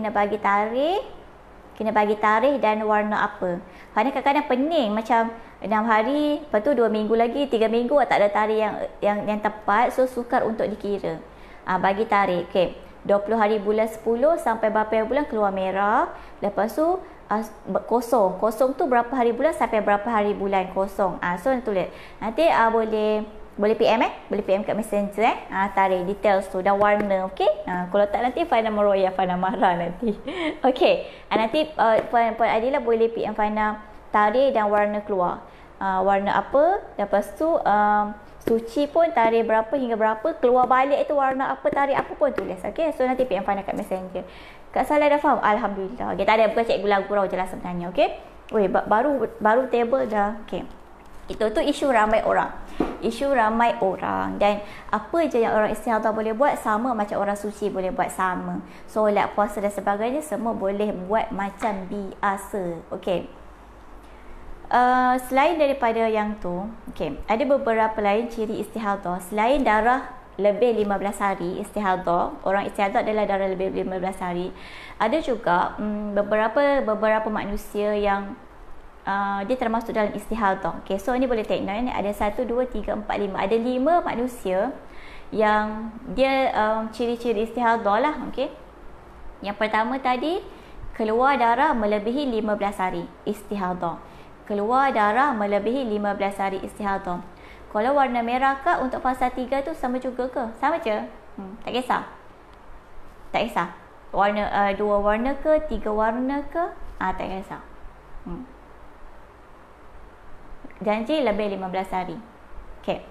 dan warna apa. Kerana kadang-kadang pening macam 6 hari, lepas tu 2 minggu lagi, 3 minggu tak ada tarikh yang tepat, so sukar untuk dikira. Bagi tarikh. Okey. 20 hari bulan 10 sampai berapa bulan keluar merah, lepas tu kosong. Kosong tu berapa hari bulan sampai berapa hari bulan kosong. So tulis. Nanti boleh PM boleh PM kat Messenger tarik details tu dan warna, okey. Kalau tak nanti Fana meroyak, Fana marah nanti. Okey. Nanti Puan Adila boleh PM Fana tarik dan warna keluar. Warna apa? Lepas tu suci pun tarik berapa hingga berapa, keluar balik itu warna apa, tarik apa pun tulis. Okey. So nanti PM Fana kat Messenger. Kak Salah dah faham? Alhamdulillah. Okey, tak ada, bukan cikgu gurau je lah sebenarnya, okey. Weh, baru table dah. Okey. Itu tu isu ramai orang. Dan apa je yang orang istihadah boleh buat sama macam orang suci boleh buat sama. Solat, puasa dan sebagainya semua boleh buat macam biasa. Okey. Selain daripada yang tu, okey, ada beberapa lain ciri istihadah. Selain darah lebih 15 hari istihadah, orang istihadah adalah darah lebih 15 hari. Ada juga beberapa manusia yang dia termasuk dalam istihadah. Okay, so ini boleh take note. Ini ada 1, 2, 3, 4, 5. Ada 5 manusia yang dia ciri-ciri istihadah lah. Okay. Yang pertama tadi, keluar darah melebihi 15 hari istihadah. Keluar darah melebihi 15 hari istihadah. Kalau warna merah ke untuk fasa 3 tu sama juga ke? Sama je. Tak kisah. Tak kisah. Warna 2 warna ke, 3 warna ke? Tak kisah. Janji lebih 15 hari. Okey.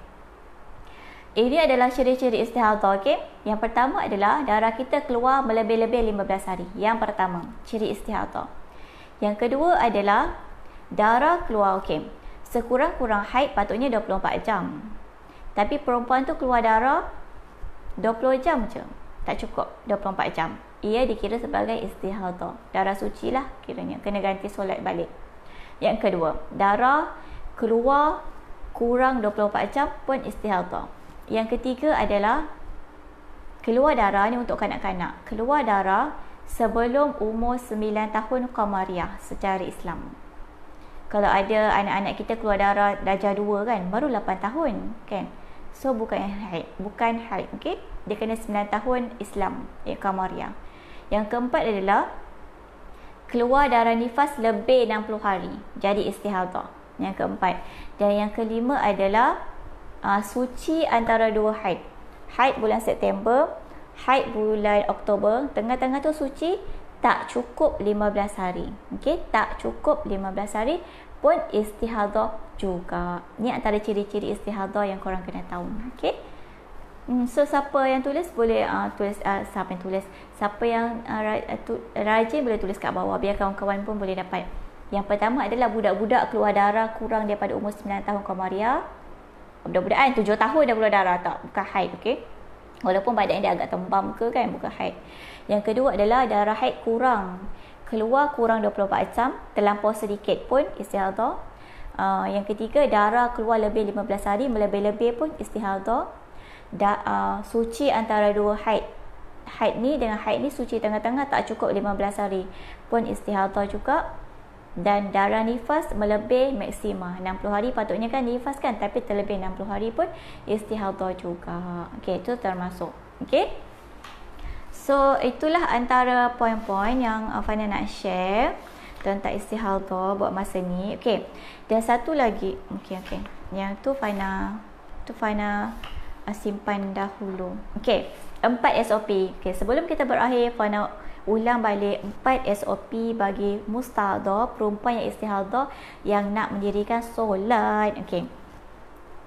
Ini adalah ciri-ciri istihadah, okey. Yang pertama adalah darah kita keluar melebih-lebih 15 hari. Yang pertama, ciri istihadah. Yang kedua adalah darah keluar, okey. Sekurang-kurang haid patutnya 24 jam. Tapi perempuan tu keluar darah 20 jam je. Tak cukup 24 jam. Ia dikira sebagai istihadah. Darah suci lah kiranya. Kena ganti solat balik. Yang kedua, darah keluar kurang 24 jam pun istihadah. Yang ketiga adalah keluar darah ni untuk kanak-kanak. Keluar darah sebelum umur 9 tahun Qamariah secara Islam. Kalau ada anak-anak kita keluar darah darjah 2 kan, baru 8 tahun kan. So bukan haid, okey. Dia kena 9 tahun Islam, Qamariah. Yang keempat adalah keluar darah nifas lebih 60 hari. Jadi istihadah. Yang keempat. Dan yang kelima adalah suci antara 2 haid. Haid bulan September, haid bulan Oktober, tengah-tengah tu suci, tak cukup 15 hari. Okey, tak cukup 15 hari, pun istihadah juga. Ni antara ciri-ciri istihadah yang korang kena tahu. Okey. So siapa yang tulis boleh tulis, siapa yang tulis, siapa yang rajin boleh tulis kat bawah biar kawan-kawan pun boleh dapat. Yang pertama adalah budak-budak keluar darah kurang daripada umur 9 tahun Qamariah. Budak-budak kan 7 tahun dah keluar darah, tak, bukan haid. Okey, walaupun badan dia agak tembam ke kan, bukan haid. Yang kedua adalah darah haid keluar kurang 24 jam, terlampau sedikit pun istihadah. Yang ketiga, darah keluar lebih 15 hari, melebih-lebih pun istihadah. Suci antara dua haid ni dengan haid ni suci tengah-tengah tak cukup 15 hari pun istihadah juga. Dan darah nifas melebih maksima 60 hari, patutnya kan nifas kan, tapi terlebih 60 hari pun istihadah juga. Okey, itu termasuk. Okey, so itulah antara poin-poin yang Fana nak share tentang istihadah buat masa ni. Okey, dan satu lagi, okey, yang tu Fana simpan dahulu. Okey, 4 SOP. Okey, sebelum kita berakhir, Fana ulang balik 4 SOP bagi mustahadah, perempuan yang istihadah yang nak mendirikan solat. Okey,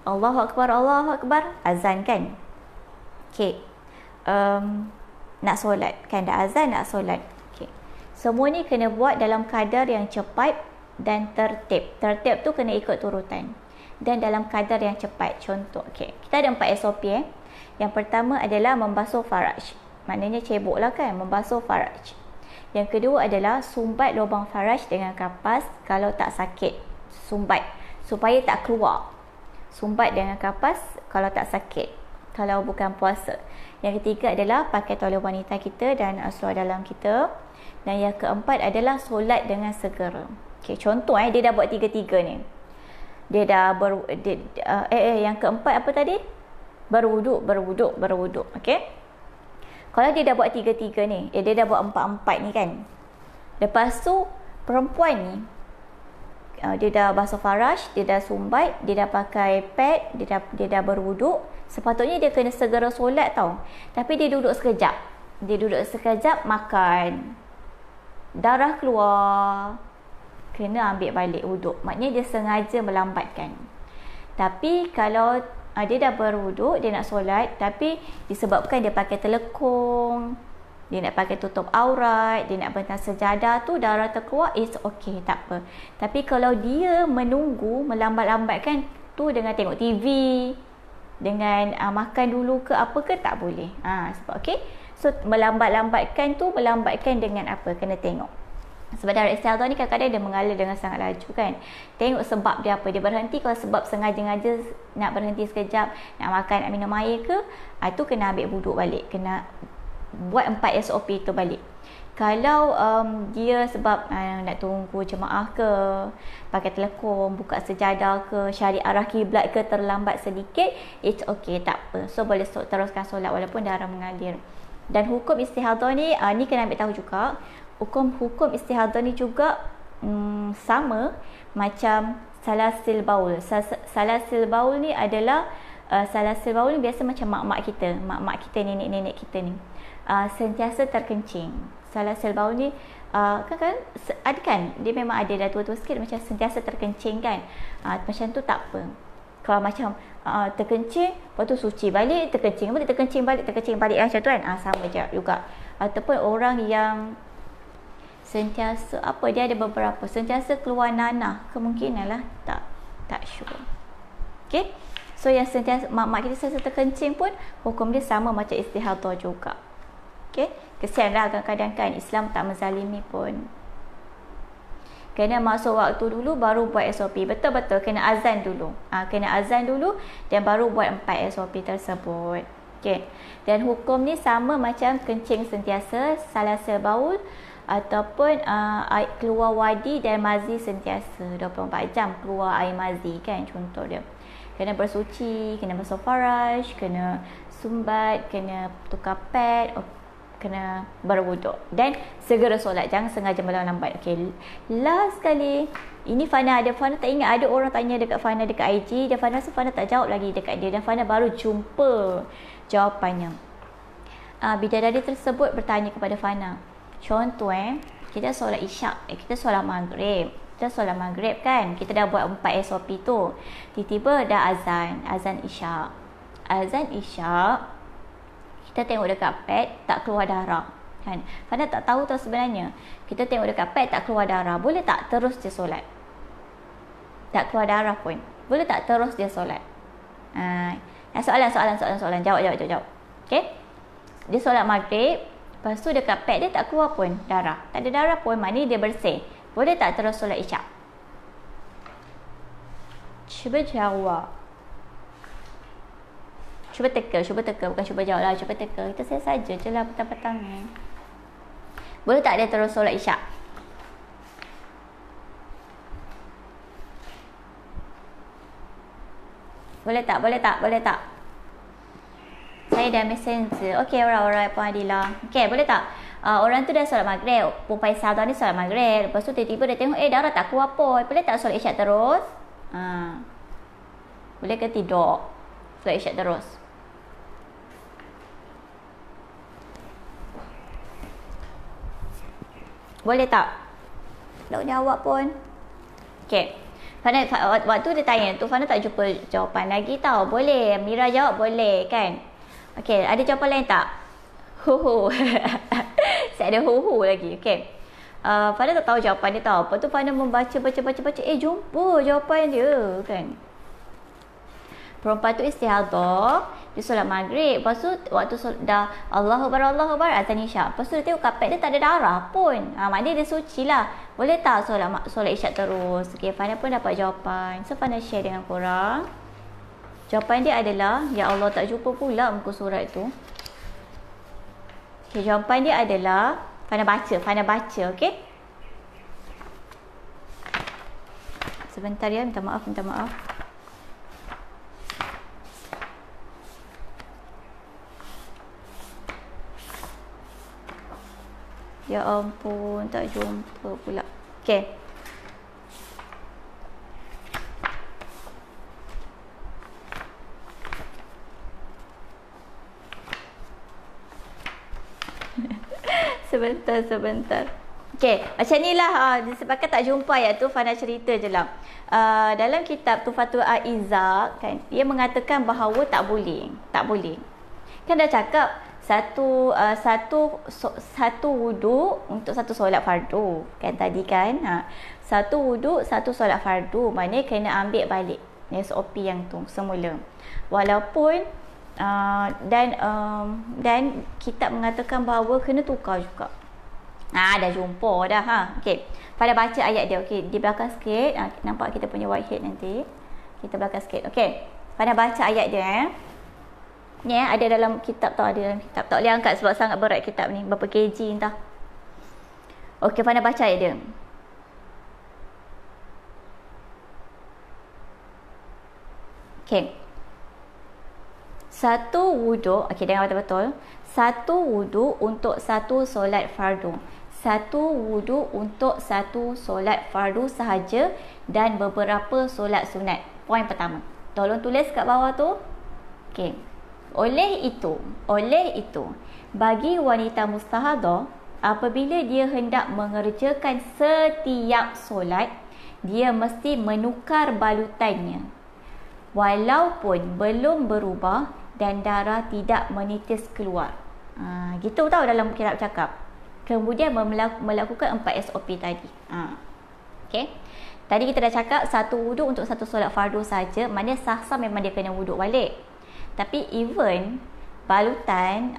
Allahu Akbar, azan kan. Okey, nak solat kan, dah azan nak solat. Okey, semua ni kena buat dalam kadar yang cepat dan tertib. Tertib tu kena ikut turutan dan dalam kadar yang cepat. Contoh, okey, kita ada 4 SOP. Yang pertama adalah membasuh faraj, maknanya cebok lah kan, membasuh faraj. Yang kedua adalah sumbat lubang faraj dengan kapas kalau tak sakit. Sumbat supaya tak keluar. Sumbat dengan kapas kalau tak sakit, kalau bukan puasa. Yang ketiga adalah pakai toilet wanita kita dan seluar dalam kita. Dan yang keempat adalah solat dengan segera. Okey, contoh dia dah buat tiga-tiga ni. Dia dah yang keempat apa tadi? Berwuduk. Okey, kalau dia dah buat tiga-tiga ni, dia dah buat 4-4 ni kan. Lepas tu perempuan ni dia dah basuh faraj, dia dah sumbat, dia dah pakai pad, dia dah berwuduk. Sepatutnya dia kena segera solat tau. Tapi dia duduk sekejap makan, darah keluar, kena ambil balik wuduk. Maknanya dia sengaja melambatkan. Tapi kalau dia dah berwuduk, dia nak solat, tapi disebabkan dia pakai telekung, dia nak pakai tutup aurat, dia nak bentang sejadah tu, darah terkeluar, it's okay, tak apa. Tapi kalau dia menunggu, melambat-lambatkan tu dengan tengok TV, dengan makan dulu ke apa ke, tak boleh. Sebab okey. So melambat-lambatkan tu, melambatkan dengan apa, kena tengok. Sebab darah istihadah ni kadang-kadang dia mengalir dengan sangat laju kan. Tengok sebab dia apa. Dia berhenti kalau sebab sengaja-ngaja nak berhenti sekejap, nak makan, nak minum air ke, itu kena ambil wuduk balik. Kena buat 4 SOP tu balik. Kalau dia sebab nak tunggu jemaah ke, pakai telekung, buka sejadah ke, cari arah kiblat ke, terlambat sedikit, it's okay, tak apa. So boleh teruskan solat walaupun darah mengalir. Dan hukum istihadah ni, ni kena ambil tahu juga. Hukum istihadah ni juga sama macam salasil baul. Salasil baul ni adalah salasil baul ni biasa macam mak-mak kita, nenek-nenek kita ni sentiasa terkencing. Salasil baul ni kan ada kan, dia memang ada dah tua-tua sikit macam sentiasa terkencing kan. Macam tu tak apa. Kalau macam terkencing, lepas tu suci balik, terkencing balik macam tu kan, sama je juga. Ataupun orang yang sentiasa dia ada beberapa sentiasa keluar nanah, kemungkinan lah, tak sure. Okay, so yang sentiasa mak-mak kita sentiasa terkencing pun hukum dia sama macam istihadah juga. Okay, kesian lah kadang-kadang kan Islam tak menzalimi pun. Kena masuk waktu dulu baru buat SOP. Betul-betul kena azan dulu. Kena azan dulu dan baru buat 4 SOP tersebut. Okay, dan hukum ni sama macam kencing sentiasa, salasil baul, ataupun keluar wadi dan mazi sentiasa 24 jam keluar air mazi kan, contoh dia. Kena bersuci, kena basuh faraj, kena sumbat, kena tukar pad, kena berwuduk dan segera solat, jangan sengaja melambat. Okey, last sekali, ini Fana tak ingat ada orang tanya dekat Fana dekat IG, dan Fana tak jawab lagi dekat dia, dan Fana baru jumpa jawapannya. Bidadari tersebut bertanya kepada Fana, contoh kita solat isyak, kita solat maghrib, Kita solat maghrib kan. Kita dah buat 4 SOP tu. Tiba-tiba dah azan isyak. Azan isyak, kita tengok dekat pad tak keluar darah. Kan? Fana tak tahu tau sebenarnya. Kita tengok dekat pad tak keluar darah. Boleh tak terus je solat? Tak keluar darah pun. Boleh tak terus dia solat? Soalan. Jawab. Okay? Dia solat maghrib. Lepas tu dekat pad dia tak keluar pun darah. Tak ada darah pun, maknanya dia bersih. Boleh tak terus solat isyak? Cuba jawab. Cuba teka. Bukan cuba jawab lah. Cuba teka. Kita saya saja je lah petang-petang ni. Boleh tak dia terus solat isyak? Boleh tak? Saya dah messenger. Okey, alright, Puan Adila. Okey, boleh tak? Orang tu dah solat maghrib. Perempuan Saudara ni solat maghrib. Lepas tu tiba-tiba dia tengok, darah tak keluar pun. Boleh tak solat isyak terus? Boleh ke tidak? Solat isyak terus. Boleh tak? Tak jawab pun. Okey. Fana, waktu dia tanya tu, Fana tak jumpa jawapan lagi tau. Boleh. Mira jawab boleh kan? Okey, ada jawapan lain tak? Saya ada lagi. Okey. Fana tak tahu jawapan dia tau. Lepas tu Fana baca. Jumpa jawapan dia kan. Perempuan tu istihadah, dia solat maghrib. Lepas tu waktu dah Allahu Akbar azan isyak. Lepas tu dia tengok kapet dia tak ada darah pun. Maknanya dia suci lah. Boleh tak solat isyak terus? Okey, Fana pun dapat jawapan. So Fana share dengan korang. Jawapan dia adalah, ya Allah tak jumpa pula muka surat tu. Okey, jawapan dia adalah Fana baca, okey? Sebentar ya, minta maaf. Ya ampun, tak jumpa pula. Okey. Sebentar. Okey, macam ni lah. Disebabkan tak jumpa ayat tu, Fana cerita je lah. Dalam kitab Tuhfatul A'izzah kan, dia mengatakan bahawa tak boleh. Kan dah cakap satu wuduk untuk satu solat fardu kan tadi kan. Satu wuduk satu solat fardu, maknanya kena ambil balik SOP yang tu semula. Walaupun dan kitab mengatakan bahawa kena tukar juga. Dah jumpa dah okey. Pada baca ayat dia. Okey, di belakang sikit. Nampak kita punya whitehead nanti. Kita belakang sikit. Okey. Pada baca ayat dia ni ada dalam kitab tau, Tak boleh angkat sebab sangat berat kitab ni. Berapa kg entah. Okey, Fana baca ayat dia. Okey. Satu wuduk, okey dengar betul-betul. Satu wuduk untuk satu solat fardu. Satu wuduk untuk satu solat fardu sahaja dan beberapa solat sunat. Poin pertama. Tolong tulis kat bawah tu. Okey. Oleh itu, bagi wanita mustahadah, apabila dia hendak mengerjakan setiap solat, dia mesti menukar balutannya walaupun belum berubah dan darah tidak menitis keluar. Gitu tau dalam kitab cakap. Kemudian melakukan 4 SOP tadi. Okay. Tadi kita dah cakap satu wuduk untuk satu solat fardu saja, maknanya sah-sah memang dia kena wuduk balik. Tapi even balutan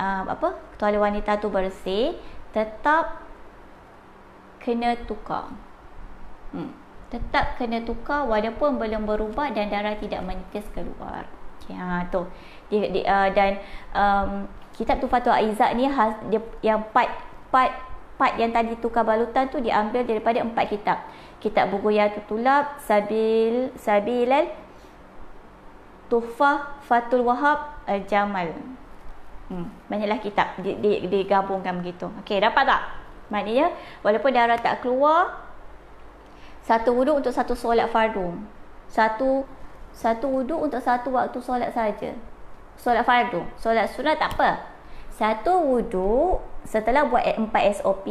tuala wanita tu bersih, tetap kena tukar. Tetap kena tukar walaupun belum berubah dan darah tidak menitis keluar. Okay, tu. Dan kitab Tuhfatul A'izzah ni dia yang part yang tadi tukar balutan tu diambil daripada 4 kitab. Kitab Bughayatul Tulab, Sabilal, Tuhfah, Fathul Wahab, Al-Jamal. Banyaklah kitab digabungkan begitu. Okey, dapat tak? Maknanya walaupun darah tak keluar, satu wuduk untuk satu solat fardu. Satu wuduk untuk satu waktu solat saja. Solat fardu. Solat sunat tak apa. Satu wuduk setelah buat 4 SOP,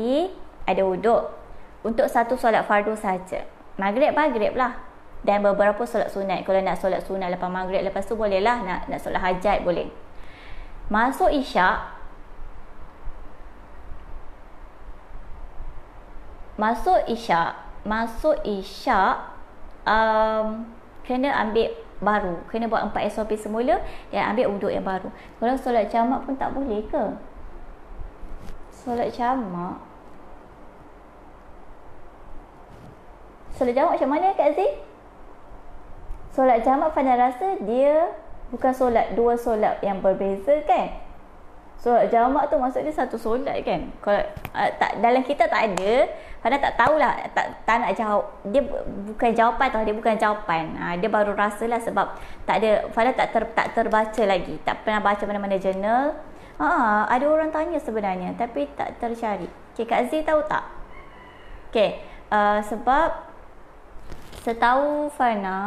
ada wuduk untuk satu solat fardu saja. maghrib lah. Dan beberapa solat sunat. Kalau nak solat sunat lepas maghrib, lepas tu boleh lah. Nak solat hajat boleh. Masuk isyak. Kena ambil baru. Kena buat 4 SOP semula dan ambil wuduk yang baru. Kalau solat jamak pun tak boleh ke? Solat jamak macam mana Kak Zee? Solat jamak Fana rasa dia bukan solat, 2 solat yang berbeza kan? Solat jamak tu maksud dia satu solat kan? Kalau dalam kita tak ada, Fana tak tahulah, tak nak jawab. Dia bukan jawapan tau, dia bukan jawapan. Dia baru rasalah sebab tak ada, Fana tak terbaca lagi. Tak pernah baca mana-mana jurnal. Ada orang tanya sebenarnya tapi tak tercari. Okay, Kak Zee tahu tak? Okay, sebab setahu Fana,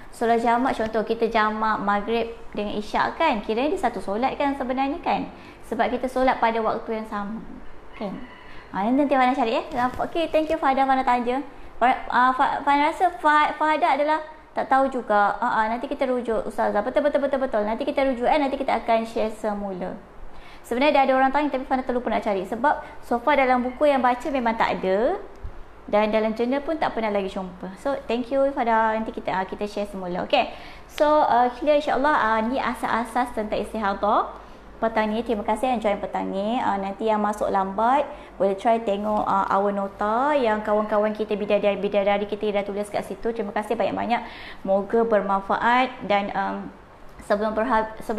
solat jamak, contoh kita jamak maghrib dengan isyak kan, kiranya dia satu solat kan sebenarnya kan, sebab kita solat pada waktu yang sama kan. Nanti Fana cari Okay, thank you Fahda, Fana tanya. Fana rasa Fahda adalah tak tahu juga. Nanti kita rujuk Ustazah. Betul. Nanti kita rujuk nanti kita akan share semula. Sebenarnya dah ada orang tanya tapi Fana terlupa nak cari sebab so far dalam buku yang baca memang tak ada. Dan dalam jurnal pun tak pernah lagi jumpa. So thank you Fada. Nanti kita share semula. Okay. So clear insyaAllah. Ni asas-asas tentang istihadah petang ni. Terima kasih yang join petang ni. Nanti yang masuk lambat boleh try tengok our nota yang kawan-kawan kita bidadari kita dah tulis kat situ. Terima kasih banyak-banyak. Moga bermanfaat. Dan sebelum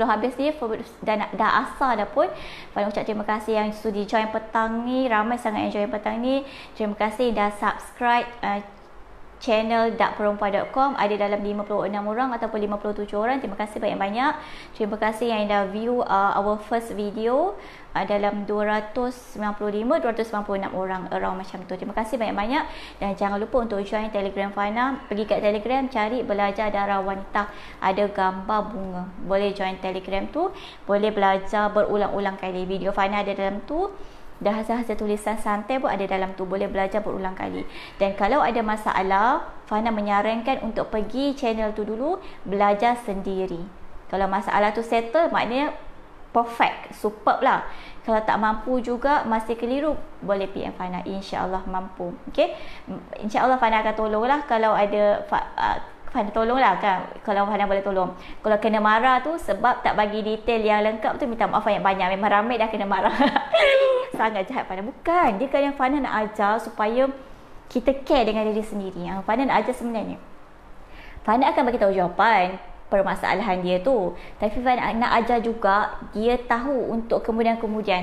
habis ni dah asar dah pun, Fana ucap terima kasih yang sudi join petang ni. Ramai sangat yang join petang ni. Terima kasih dah subscribe channel dakperempuan.com. Ada dalam 56 orang ataupun 57 orang. Terima kasih banyak-banyak. Terima kasih yang dah view our first video dalam 296 orang, around macam tu. Terima kasih banyak-banyak. Dan jangan lupa untuk join Telegram Fana. Pergi kat Telegram, cari Belajar Darah Wanita, ada gambar bunga. Boleh join Telegram tu, boleh belajar berulang-ulang kali. Video Fana ada dalam tu. Dah hasil-hasil tulisan santai pun ada dalam tu. Boleh belajar berulang kali. Dan kalau ada masalah, Fana menyarankan untuk pergi channel tu dulu, belajar sendiri. Kalau masalah tu settle, maknanya perfect, superb lah. Kalau tak mampu juga, masih keliru, boleh PM Fana. InsyaAllah mampu. Okay, InsyaAllah Fana akan tolong lah. Kalau ada Fana tolong lah kan, kalau Fana boleh tolong. Kalau kena marah tu sebab tak bagi detail yang lengkap tu, minta maaf yang banyak. Memang ramai dah kena marah. Sangat jahat Fana. Bukan, dia kan yang Fana nak ajar supaya kita care dengan diri sendiri. Fana nak ajar sebenarnya, Fana akan bagi tahu jawapan permasalahan dia tu, tapi Fana nak ajar juga dia tahu untuk kemudian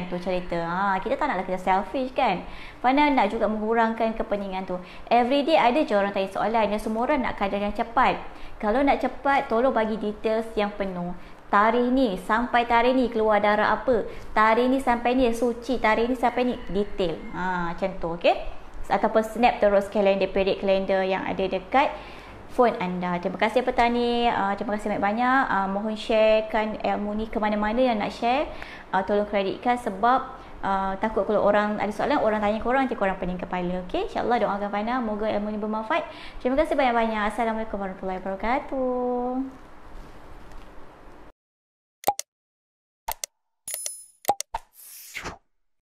tu cerita. Kita tak naklah kita selfish kan. Fana nak juga mengurangkan kepeningan tu. Everyday ada je orang tanya soalan dan semua orang nak keadaan yang cepat. Kalau nak cepat, tolong bagi details yang penuh. Tarikh ni sampai tarikh ni keluar darah apa, tarikh ni sampai ni suci, tarikh ni sampai ni, detail. Macam tu, okey. Ataupun snap terus kalender, period kalender yang ada dekat phone anda. Terima kasih petani. Terima kasih banyak-banyak. Mohon sharekan ilmu ni ke mana-mana yang nak share. Tolong kreditkan sebab takut kalau orang ada soalan, orang tanya korang, nanti korang pening kepala. Okay, insyaAllah doakan Fana moga ilmu ni bermanfaat. Terima kasih banyak-banyak. Assalamualaikum warahmatullahi wabarakatuh.